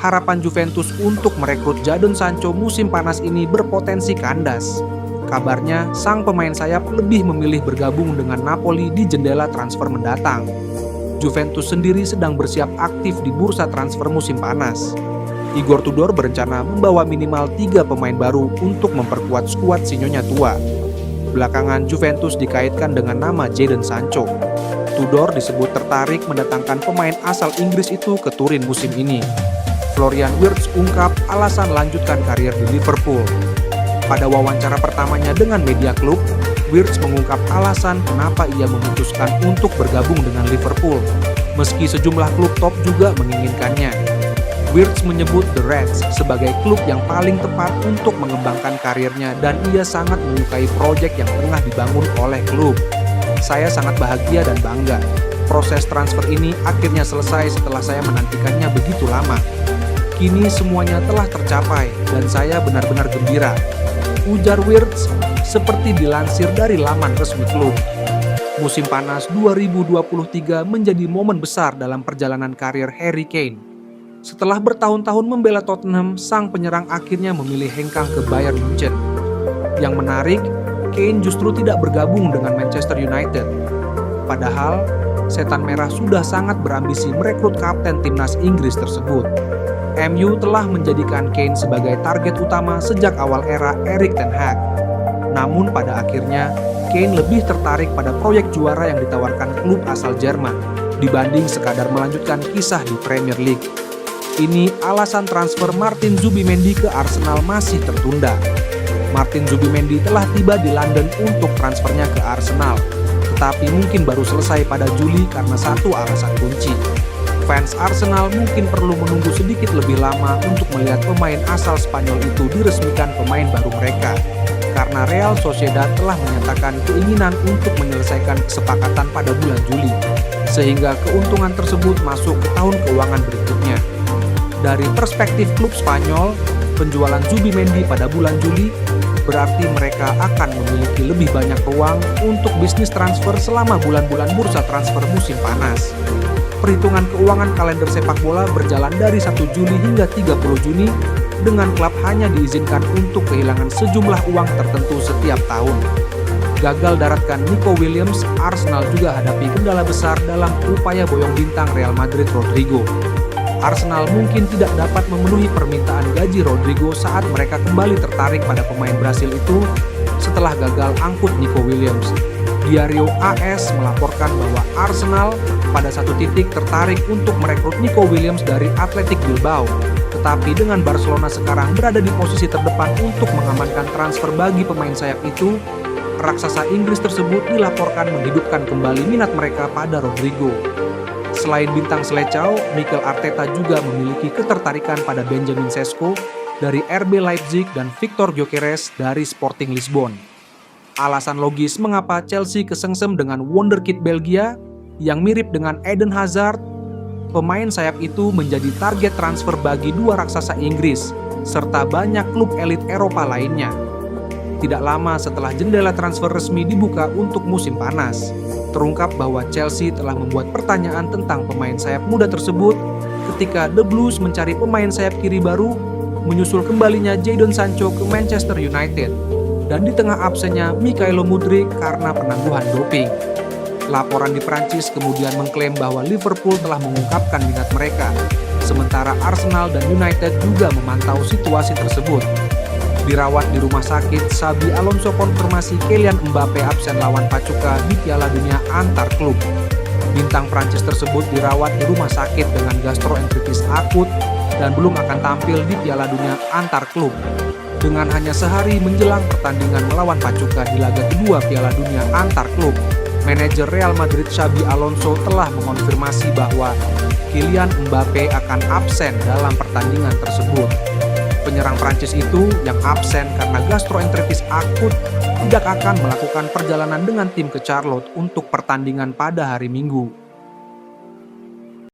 harapan Juventus untuk merekrut Jadon Sancho musim panas ini berpotensi kandas. Kabarnya, sang pemain sayap lebih memilih bergabung dengan Napoli di jendela transfer mendatang. Juventus sendiri sedang bersiap aktif di bursa transfer musim panas. Igor Tudor berencana membawa minimal 3 pemain baru untuk memperkuat skuad sinyonya tua. Belakangan Juventus dikaitkan dengan nama Jadon Sancho. Tudor disebut tertarik mendatangkan pemain asal Inggris itu ke Turin musim ini. Florian Wirtz ungkap alasan lanjutkan karir di Liverpool. Pada wawancara pertamanya dengan media klub, Wirtz mengungkap alasan kenapa ia memutuskan untuk bergabung dengan Liverpool, meski sejumlah klub top juga menginginkannya. Wirtz menyebut The Reds sebagai klub yang paling tepat untuk mengembangkan karirnya dan ia sangat menyukai proyek yang tengah dibangun oleh klub. Saya sangat bahagia dan bangga. Proses transfer ini akhirnya selesai setelah saya menantikannya begitu lama. Kini semuanya telah tercapai dan saya benar-benar gembira, ujar Wirtz seperti dilansir dari laman resmi klub. Musim panas 2023 menjadi momen besar dalam perjalanan karir Harry Kane. Setelah bertahun-tahun membela Tottenham, sang penyerang akhirnya memilih hengkang ke Bayern Munchen. Yang menarik, Kane justru tidak bergabung dengan Manchester United. Padahal, Setan Merah sudah sangat berambisi merekrut kapten timnas Inggris tersebut. MU telah menjadikan Kane sebagai target utama sejak awal era Erik ten Hag. Namun pada akhirnya, Kane lebih tertarik pada proyek juara yang ditawarkan klub asal Jerman dibanding sekadar melanjutkan kisah di Premier League. Ini alasan transfer Martin Zubimendi ke Arsenal masih tertunda. Martin Zubimendi telah tiba di London untuk transfernya ke Arsenal, tetapi mungkin baru selesai pada Juli karena satu alasan kunci. Fans Arsenal mungkin perlu menunggu sedikit lebih lama untuk melihat pemain asal Spanyol itu diresmikan pemain baru mereka, karena Real Sociedad telah menyatakan keinginan untuk menyelesaikan kesepakatan pada bulan Juli, sehingga keuntungan tersebut masuk ke tahun keuangan berikutnya. Dari perspektif klub Spanyol, penjualan Zubimendi pada bulan Juli berarti mereka akan memiliki lebih banyak peluang untuk bisnis transfer selama bulan-bulan bursa transfer musim panas. Perhitungan keuangan kalender sepak bola berjalan dari 1 Juli hingga 30 Juni dengan klub hanya diizinkan untuk kehilangan sejumlah uang tertentu setiap tahun. Gagal daratkan Nico Williams, Arsenal juga hadapi kendala besar dalam upaya boyong bintang Real Madrid Rodrigo. Arsenal mungkin tidak dapat memenuhi permintaan gaji Rodrigo saat mereka kembali tertarik pada pemain Brasil itu setelah gagal angkut Nico Williams. Diario AS melaporkan bahwa Arsenal pada satu titik tertarik untuk merekrut Nico Williams dari Athletic Bilbao. Tetapi dengan Barcelona sekarang berada di posisi terdepan untuk mengamankan transfer bagi pemain sayap itu, raksasa Inggris tersebut dilaporkan menghidupkan kembali minat mereka pada Rodrigo. Selain bintang Selecao, Mikel Arteta juga memiliki ketertarikan pada Benjamin Sesko dari RB Leipzig dan Victor Gyökeres dari Sporting Lisbon. Alasan logis mengapa Chelsea kesengsem dengan wonderkid Belgia yang mirip dengan Eden Hazard. Pemain sayap itu menjadi target transfer bagi dua raksasa Inggris serta banyak klub elit Eropa lainnya. Tidak lama setelah jendela transfer resmi dibuka untuk musim panas, terungkap bahwa Chelsea telah membuat pertanyaan tentang pemain sayap muda tersebut ketika The Blues mencari pemain sayap kiri baru menyusul kembalinya Jadon Sancho ke Manchester United dan di tengah absennya Mykhailo Mudryk karena penangguhan doping. Laporan di Prancis kemudian mengklaim bahwa Liverpool telah mengungkapkan minat mereka, sementara Arsenal dan United juga memantau situasi tersebut. Dirawat di rumah sakit, Xabi Alonso konfirmasi Kylian Mbappe absen lawan Pachuca di Piala Dunia antar klub. Bintang Prancis tersebut dirawat di rumah sakit dengan gastroenteritis akut dan belum akan tampil di Piala Dunia antar klub. Dengan hanya sehari menjelang pertandingan melawan Pachuca di laga kedua Piala Dunia antar klub, manajer Real Madrid Xabi Alonso telah mengonfirmasi bahwa Kylian Mbappe akan absen dalam pertandingan tersebut. Penyerang Prancis itu yang absen karena gastroenteritis akut tidak akan melakukan perjalanan dengan tim ke Charlotte untuk pertandingan pada hari Minggu.